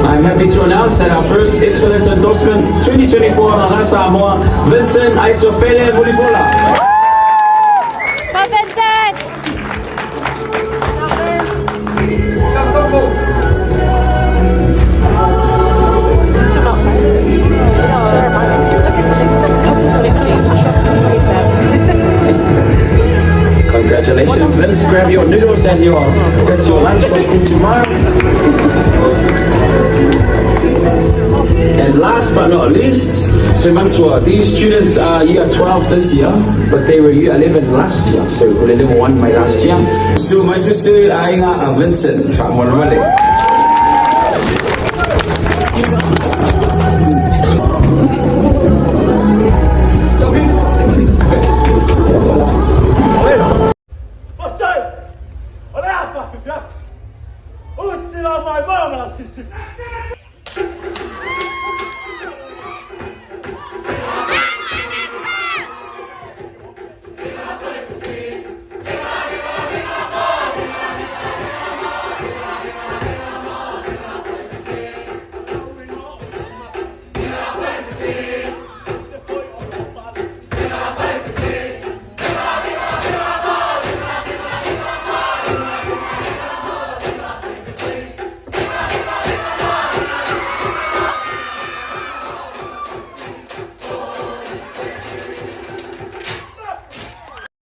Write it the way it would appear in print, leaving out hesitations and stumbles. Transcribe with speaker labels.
Speaker 1: I'm happy to announce that our first Excellence Endorsement 2024 mga Samoa, Vincent Aitsopele Mulibola.
Speaker 2: Vincent!
Speaker 1: Congratulations, Vince. Grab your noodles and that's your lunch for school tomorrow. And last but not least, these students are year 12 this year, but they were year 11 last year, so they level 1 my last year. So my sister, Vincent from Monrovia.